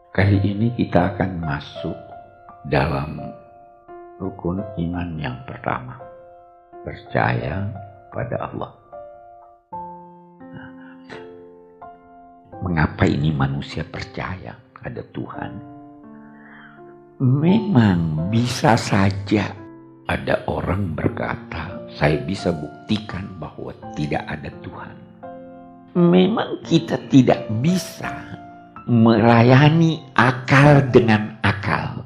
Kali ini kita akan masuk dalam rukun iman yang pertama, percaya pada Allah. Mengapa ini manusia percaya ada Tuhan? Memang bisa saja ada orang berkata, saya bisa buktikan bahwa tidak ada Tuhan. Memang kita tidak bisa melayani akal dengan akal.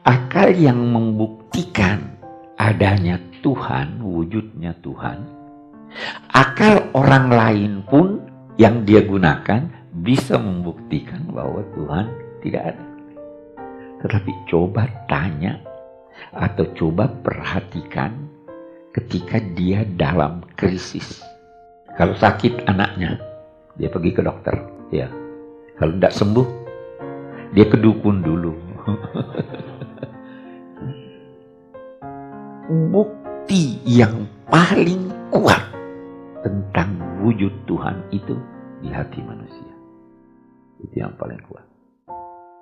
Akal yang membuktikan adanya Tuhan, wujudnya Tuhan. Akal orang lain pun yang dia gunakan bisa membuktikan bahwa Tuhan tidak ada. Tetapi coba tanya atau coba perhatikan ketika dia dalam krisis. Kalau sakit anaknya, dia pergi ke dokter, ya. Kalau tidak sembuh, dia ke dukun dulu. Bukti yang paling kuat tentang wujud Tuhan itu di hati manusia. Itu yang paling kuat.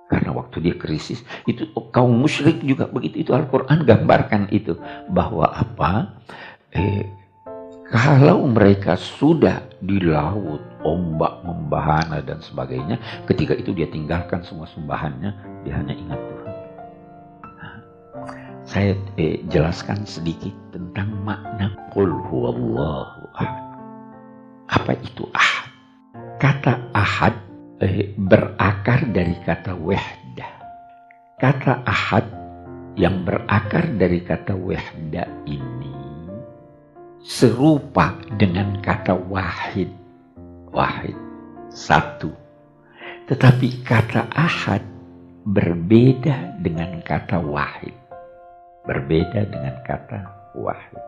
Karena waktu dia krisis, itu kaum musyrik juga begitu. Itu Al-Quran gambarkan itu. Bahwa apa? Kalau mereka sudah di laut, ombak membahana dan sebagainya, ketika itu dia tinggalkan semua sembahannya, dia hanya ingat Tuhan. Nah, saya jelaskan sedikit tentang makna Qul huwallahu ahad. Apa itu ahad? Kata ahad berakar dari kata wahdah. Kata ahad yang berakar dari kata wahdah ini serupa dengan kata wahid. Wahid, satu. Tetapi kata ahad berbeda dengan kata wahid. Berbeda dengan kata wahid.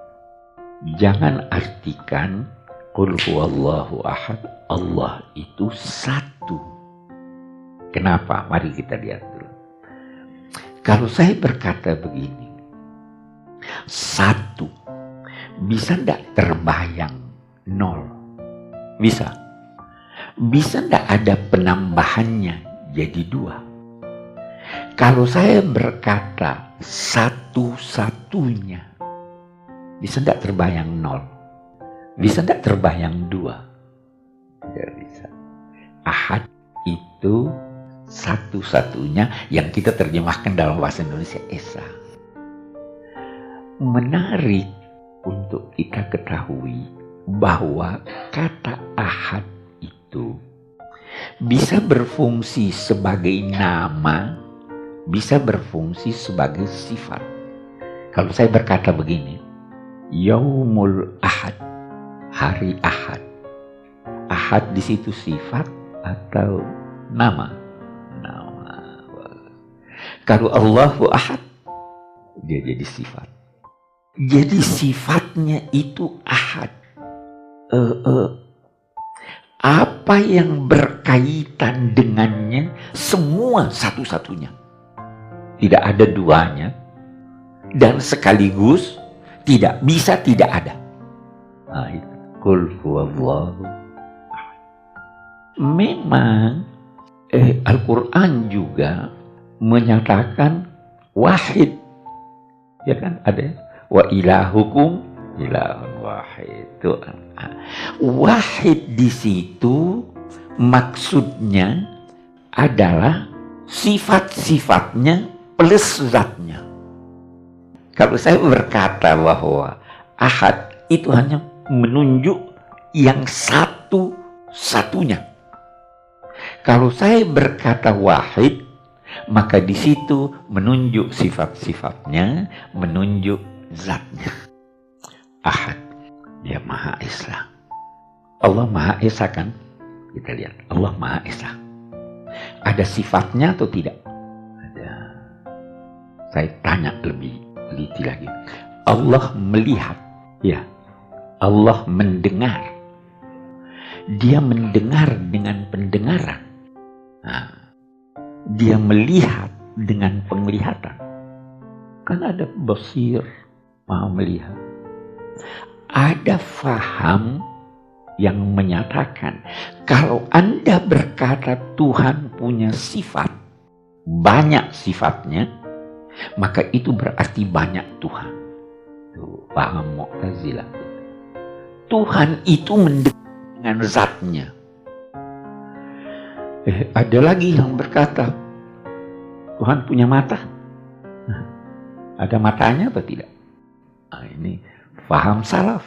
Jangan artikan Qul huwallahu ahad, Allah itu satu. Kenapa? Mari kita lihat dulu. Kalau saya berkata begini, satu, bisa tidak terbayang nol? Bisa. Bisa tidak ada penambahannya jadi dua? Kalau saya berkata satu-satunya, bisa tidak terbayang nol? Bisa tidak terbayang dua? Tidak bisa. Ahad itu satu-satunya yang kita terjemahkan dalam bahasa Indonesia Esa. Menarik untuk kita ketahui bahwa kata ahad itu bisa berfungsi sebagai nama, bisa berfungsi sebagai sifat. Kalau saya berkata begini, Yaumul Ahad, hari Ahad. Ahad di situ sifat atau nama? Nama. Kalau Allahu Ahad, dia jadi sifat. Jadi sifatnya itu ahad. Apa yang berkaitan dengannya semua satu-satunya. Tidak ada duanya. Dan sekaligus tidak bisa tidak ada. Nah itu. Qul huwallahu ahad. Memang Al-Quran juga menyatakan wahid. Ya kan ada. Wa ilahukum ilahun wahid. Wahid di situ maksudnya adalah sifat-sifatnya plus zatnya. Kalau saya berkata bahwa ahad itu hanya menunjuk yang satu-satunya. Kalau saya berkata wahid, maka di situ menunjuk sifat-sifatnya, menunjuk zatnya. Ahad, dia Maha Esa. Allah Maha Esa kan? Kita lihat, Allah Maha Esa. Ada sifatnya atau tidak? Ada. Saya tanya lebih teliti lagi. Allah melihat, ya. Allah mendengar. Dia mendengar dengan pendengaran. Nah, dia melihat dengan penglihatan. Kan ada basir, Maha melihat. Ada faham yang menyatakan kalau Anda berkata Tuhan punya sifat, banyak sifatnya, maka itu berarti banyak Tuhan. Tuh, paham Mu'tazilah. Tuhan itu mendekat dengan zatnya. Ada lagi yang berkata, Tuhan punya mata. Ada matanya atau tidak? Nah, ini paham salaf.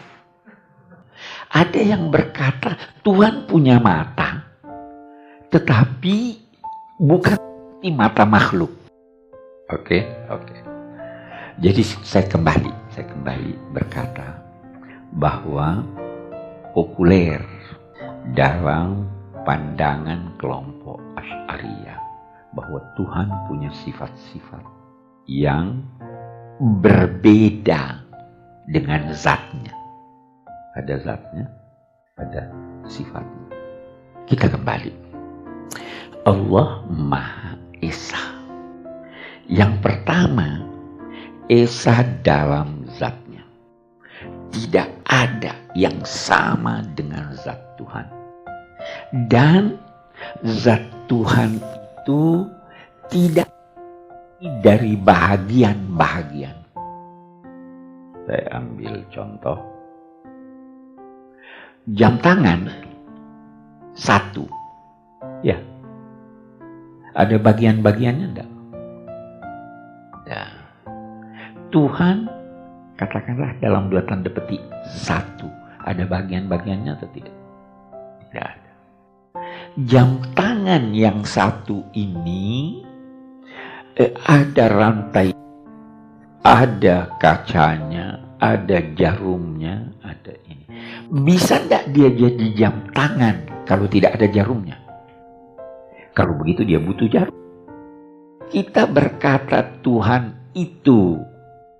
Ada yang berkata Tuhan punya mata, tetapi bukan mata makhluk. Oke. Jadi saya kembali berkata bahwa populer dalam pandangan kelompok Asy'ariyah bahwa Tuhan punya sifat-sifat yang berbeda dengan zatnya. Ada zatnya, ada sifatnya. Kita kembali. Allah Maha Esa. Yang pertama, Esa dalam zatnya. Tidak ada yang sama dengan zat Tuhan. Dan zat Tuhan itu tidak dari bahagian-bahagian. Saya ambil contoh. Jam tangan satu. Ya. Ada bagian-bagiannya enggak? Ya. Tuhan katakanlah dalam 2 tanda petik satu. Ada bagian-bagiannya atau tidak? Tidak ada. Jam tangan yang satu ini ada rantai, ada kacanya, ada jarumnya, ada ini. Bisa enggak dia jadi jam tangan kalau tidak ada jarumnya? Kalau begitu dia butuh jarum. Kita berkata Tuhan itu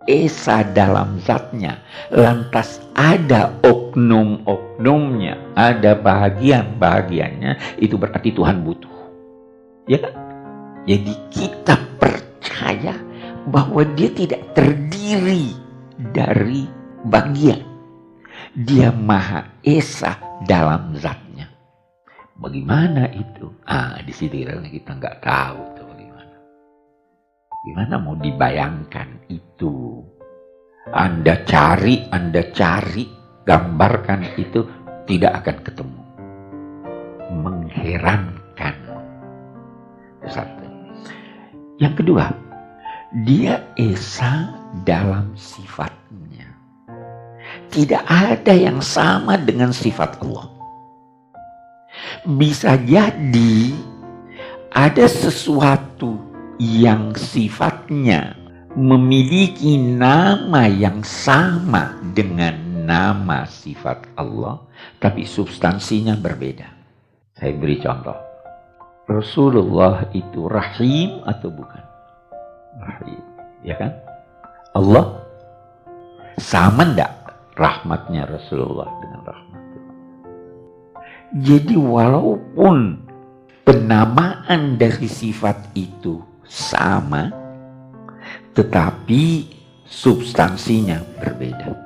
Esa dalam zatnya, lantas ada oknum-oknumnya, ada bahagian-bahagiannya, itu berarti Tuhan butuh. Ya kan? Jadi kita percaya bahwa dia tidak terdiri dari bagian. Dia Maha Esa dalam zatnya. Bagaimana itu? Di situ kita nggak tahu tuh bagaimana. Gimana mau dibayangkan itu? Anda cari, gambarkan itu tidak akan ketemu. Mengherankan. Satu. Yang kedua, dia Esa dalam sifatnya. Tidak ada yang sama dengan sifat Allah. Bisa jadi ada sesuatu yang sifatnya memiliki nama yang sama dengan nama sifat Allah, tapi substansinya berbeda. Saya beri contoh. Rasulullah itu rahim atau bukan? Rahim, ya kan? Allah sama enggak rahmatnya Rasulullah dengan rahmat Tuhan? Jadi walaupun penamaan dari sifat itu sama, tetapi substansinya berbeda.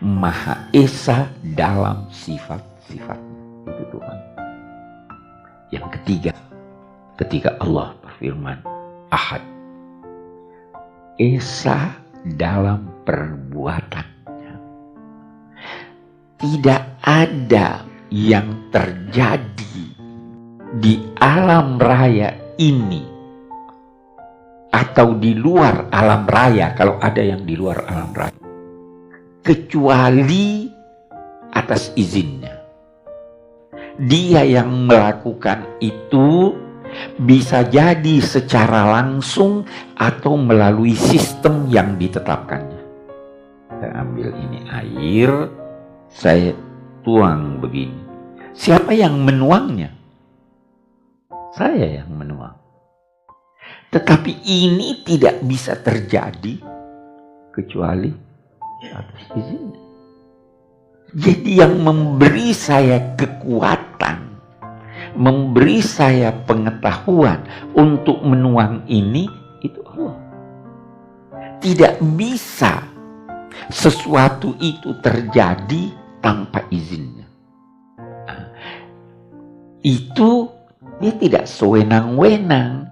Maha Esa dalam sifat-sifatnya. Itu Tuhan. Yang ketiga, ketika Allah berfirman Ahad, Esa dalam perbuatannya. Tidak ada yang terjadi di alam raya ini atau di luar alam raya, kalau ada yang di luar alam raya, kecuali atas izinnya. Dia yang melakukan itu bisa jadi secara langsung atau melalui sistem yang ditetapkannya. Saya ambil ini air, saya tuang begini. Siapa yang menuangnya? Saya yang menuang. Tetapi ini tidak bisa terjadi kecuali atas izinnya. Jadi yang memberi saya kekuatan, memberi saya pengetahuan untuk menuang ini, itu Allah. Tidak bisa sesuatu itu terjadi tanpa izinnya. Itu dia tidak sewenang-wenang.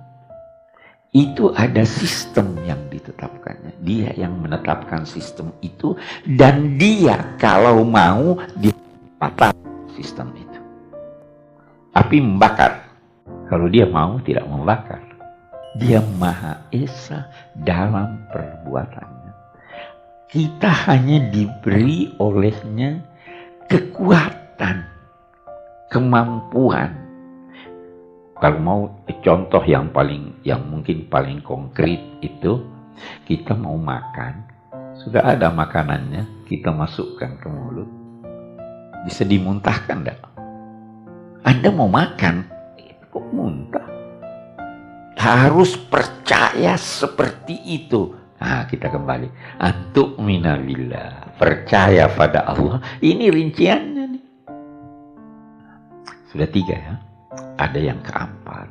Itu ada sistem yang ditetapkannya. Dia yang menetapkan sistem itu, dan dia kalau mau dia patah sistem itu. Api membakar. Kalau dia mau tidak membakar. Dia Maha Esa dalam perbuatannya. Kita hanya diberi olehnya kekuatan, kemampuan. Kalau mau contoh yang mungkin paling konkret itu, kita mau makan, sudah ada makanannya, kita masukkan ke mulut, bisa dimuntahkan enggak? Anda mau makan, kok muntah? Harus percaya seperti itu. Nah, kita kembali. Antuk minabillah, percaya pada Allah. Ini rinciannya nih. Sudah 3 ya. Ada yang keempat.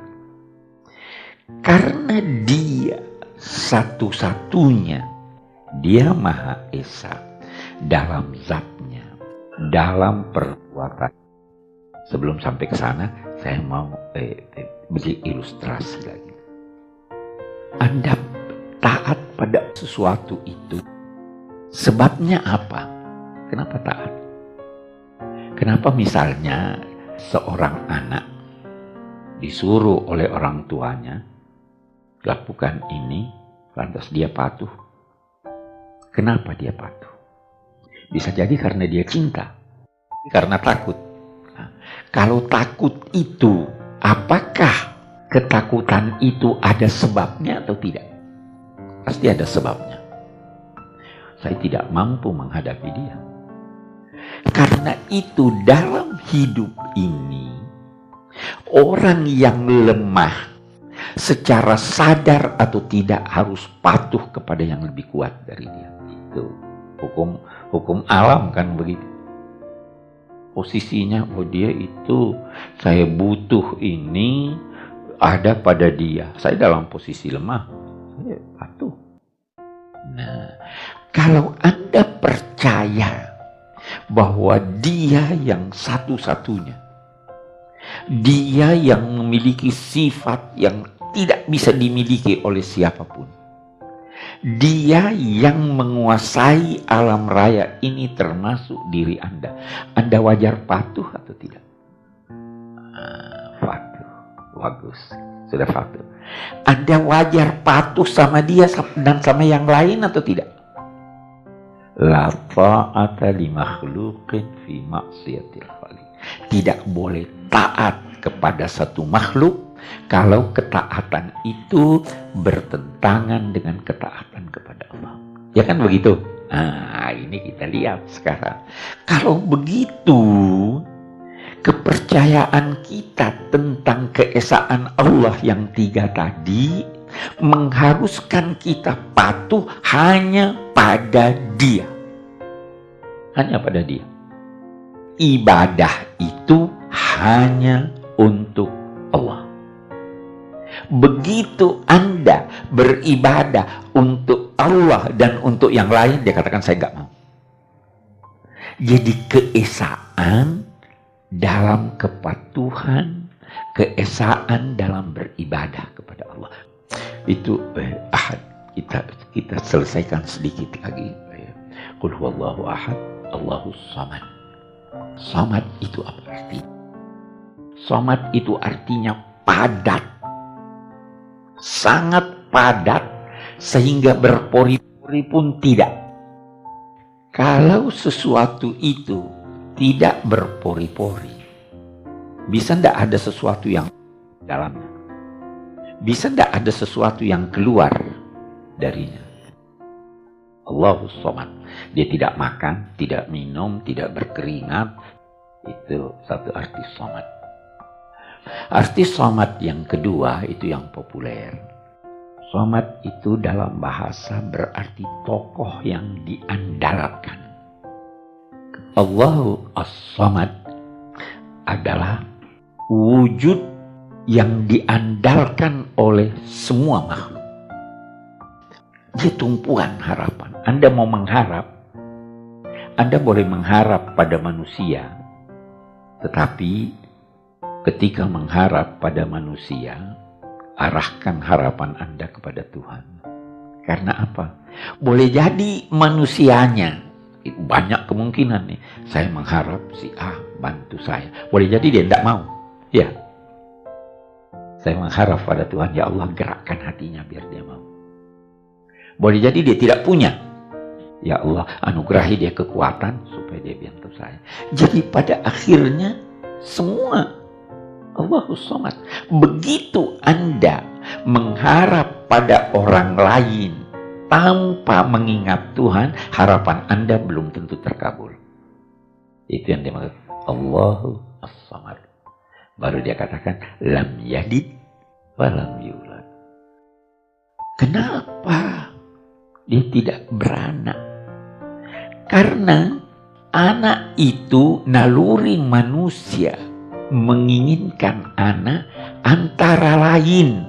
Karena dia satu-satunya, dia Maha Esa dalam zatnya, dalam perbuatan. Sebelum sampai ke sana, saya mau beri ilustrasi lagi. Anda taat pada sesuatu itu, sebabnya apa? Kenapa taat? Kenapa misalnya seorang anak disuruh oleh orang tuanya lakukan ini, lantas dia patuh? Kenapa dia patuh? Bisa jadi karena dia cinta, karena takut. Nah, kalau takut itu, apakah ketakutan itu ada sebabnya atau tidak? Pasti ada sebabnya. Saya tidak mampu menghadapi dia. Karena itu dalam hidup ini, orang yang lemah secara sadar atau tidak harus patuh kepada yang lebih kuat dari dia. Itu hukum alam kan begitu. Posisinya, oh dia itu, saya butuh ini ada pada dia. Saya dalam posisi lemah, saya patuh. Nah, kalau Anda percaya bahwa dia yang satu-satunya, dia yang memiliki sifat yang tidak bisa dimiliki oleh siapapun, dia yang menguasai alam raya ini termasuk diri Anda, Anda wajar patuh atau tidak? Patuh, bagus, sudah patuh. Anda wajar patuh sama dia dan sama yang lain atau tidak? La ta'ata li makhluqin fi maksiatil khaliq. Tidak boleh taat kepada satu makhluk kalau ketaatan itu bertentangan dengan ketaatan kepada Allah. Ya kan begitu? Nah, ini kita lihat sekarang. Kalau begitu, kepercayaan kita tentang keesaan Allah yang 3 tadi mengharuskan kita patuh hanya pada Dia. Hanya pada Dia. Ibadah itu hanya untuk Allah. Begitu Anda beribadah untuk Allah dan untuk yang lain, dia katakan saya nggak mau. Jadi keesaan dalam kepatuhan, keesaan dalam beribadah kepada Allah. Itu ahad. Kita selesaikan sedikit lagi. Qul huwallahu ahad, Allahus samad. Samad itu apa artinya? Samad itu artinya padat. Sangat padat sehingga berpori-pori pun tidak. Kalau sesuatu itu tidak berpori-pori, bisa tidak ada sesuatu yang dalamnya? Bisa tidak ada sesuatu yang keluar darinya? Allahus samad. Dia tidak makan, tidak minum, tidak berkeringat. Itu satu arti samad. Arti samad yang kedua itu yang populer. Samad itu dalam bahasa berarti tokoh yang diandalkan. Allahu as-samad adalah wujud yang diandalkan oleh semua makhluk. Dia tumpuan harapan. Anda mau mengharap, Anda boleh mengharap pada manusia, tetapi ketika mengharap pada manusia, arahkan harapan Anda kepada Tuhan. Karena apa? Boleh jadi manusianya, banyak kemungkinan nih, saya mengharap si A bantu saya. Boleh jadi dia tidak mau. Ya, saya mengharap pada Tuhan, ya Allah gerakkan hatinya biar dia mau. Boleh jadi dia tidak punya. Ya Allah anugerahi dia kekuatan supaya dia bantu saya. Jadi pada akhirnya semua Allahus Somad. Begitu Anda mengharap pada orang lain tanpa mengingat Tuhan, harapan Anda belum tentu terkabul. Itu yang dimaksud Allahu As-Samad. Baru dia katakan lam yalid wa lam yulad. Kenapa dia tidak beranak? Karena anak itu naluri manusia menginginkan anak antara lain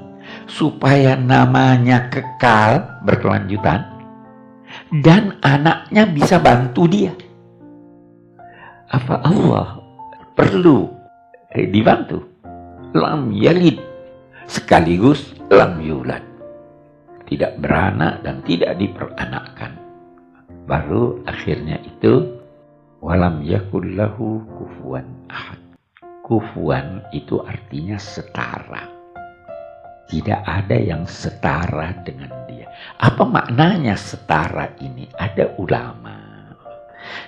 supaya namanya kekal berkelanjutan dan anaknya bisa bantu dia. Apa Allah perlu dibantu? Lam yalid sekaligus lam yulad, tidak beranak dan tidak diperanakkan. Baru akhirnya itu walam yakul lahu kufuwan ahad. Kufuwan itu artinya setara. Tidak ada yang setara dengan dia. Apa maknanya setara ini? Ada ulama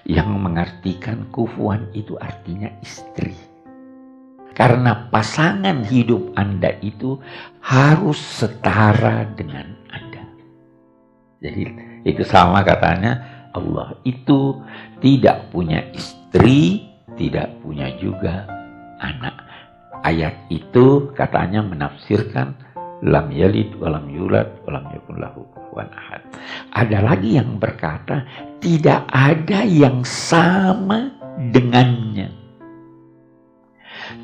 yang mengartikan kufuwan itu artinya istri. Karena pasangan hidup Anda itu harus setara dengan Anda. Jadi itu sama katanya, Allah itu tidak punya istri, tidak punya juga anak. Ayat itu katanya menafsirkan lam yalid walam yulad walam yakul lahu kufuwan ahad. Ada lagi yang berkata tidak ada yang sama dengannya.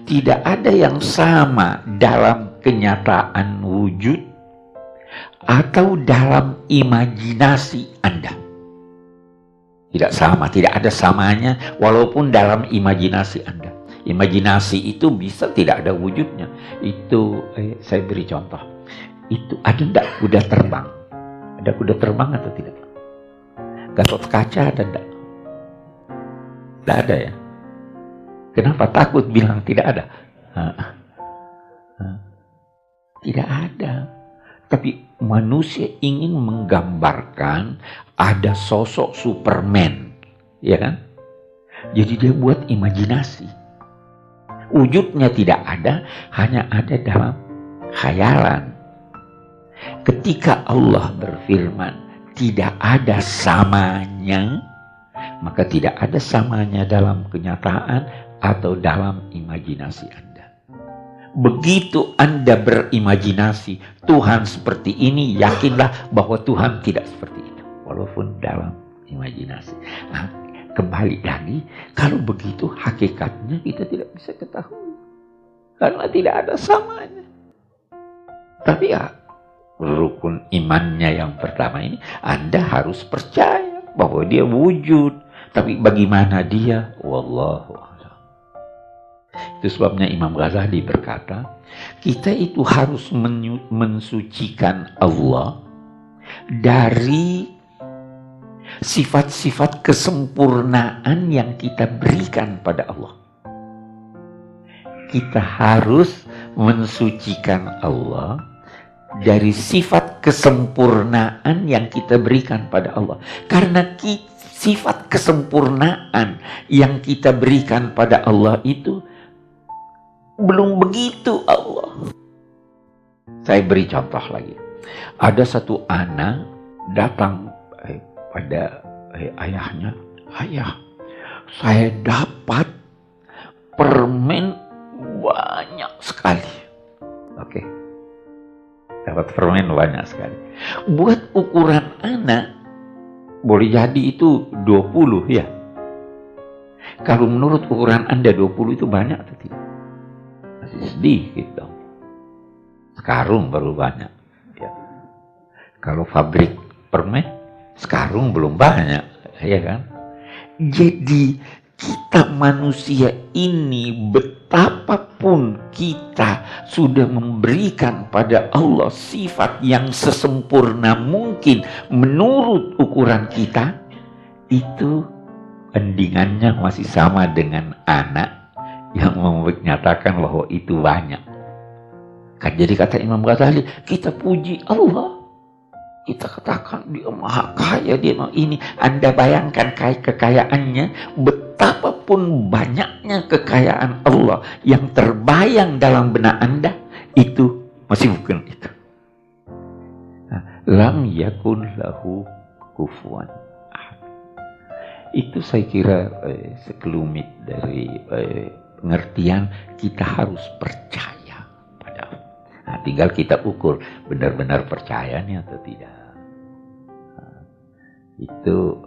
Tidak ada yang sama dalam kenyataan wujud atau dalam imajinasi Anda. Tidak sama, tidak ada samanya walaupun dalam imajinasi Anda. Imajinasi itu bisa tidak ada wujudnya. Itu saya beri contoh. Itu ada enggak kuda terbang? Ada kuda terbang atau tidak? Gatot kaca ada enggak? Tidak ada ya. Kenapa takut bilang tidak ada? Tidak ada. Tapi manusia ingin menggambarkan ada sosok Superman, ya kan? Jadi dia buat imajinasi. Wujudnya tidak ada, hanya ada dalam khayalan. Ketika Allah berfirman, tidak ada samanya, maka tidak ada samanya dalam kenyataan atau dalam imajinasi Anda. Begitu Anda berimajinasi Tuhan seperti ini, yakinlah bahwa Tuhan tidak seperti itu, walaupun dalam imajinasi. Nah, kembali lagi, kalau begitu hakikatnya kita tidak bisa ketahui karena tidak ada samanya. Tapi ya, rukun imannya yang pertama ini, Anda harus percaya bahwa dia wujud. Tapi bagaimana dia? Wallahu a'lam. Itu sebabnya Imam Ghazali berkata, kita itu harus mensucikan Allah dari sifat-sifat kesempurnaan yang kita berikan pada Allah. Kita harus mensucikan Allah dari sifat kesempurnaan yang kita berikan pada Allah. Karena sifat kesempurnaan yang kita berikan pada Allah itu belum begitu Allah. Saya beri contoh lagi. Ada satu anak datang pada ayahnya, ayah, saya dapat permen banyak sekali. Oke. Dapat permen banyak sekali. Buat ukuran anak, boleh jadi itu 20 ya. Kalau menurut ukuran Anda 20 itu banyak atau tidak? Masih sedikit dong. Sekarung baru banyak. Ya. Kalau pabrik permen, sekarung belum banyak, ya kan? Jadi kita manusia ini, betapapun kita sudah memberikan pada Allah sifat yang sesempurna mungkin menurut ukuran kita, itu bandingannya masih sama dengan anak yang menyatakan bahwa itu banyak. Kan jadi kata Imam Ghazali, kita puji Allah, kita katakan dia maha kaya, dia maha ini. Anda bayangkan kekayaannya, betapapun banyaknya kekayaan Allah yang terbayang dalam benak Anda, itu masih bukan itu. Lam yakun lahu kufuwan ahad. Itu saya kira sekelumit dari pengertian kita harus percaya. Nah, tinggal kita ukur benar-benar percayanya atau tidak. Nah, itu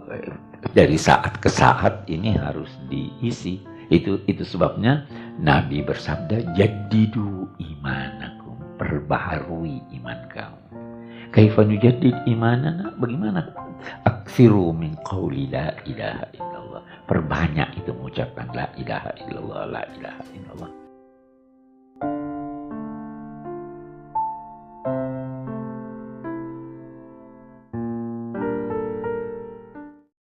dari saat ke saat ini harus diisi. Itu sebabnya Nabi bersabda, jadidu imanakum, perbaharui iman kamu. Kaifa nujaddid imanana? Bagaimana? Aksiru min qawli la ilaha illallah. Perbanyak itu mengucapkan la ilaha illallah, la ilaha illallah.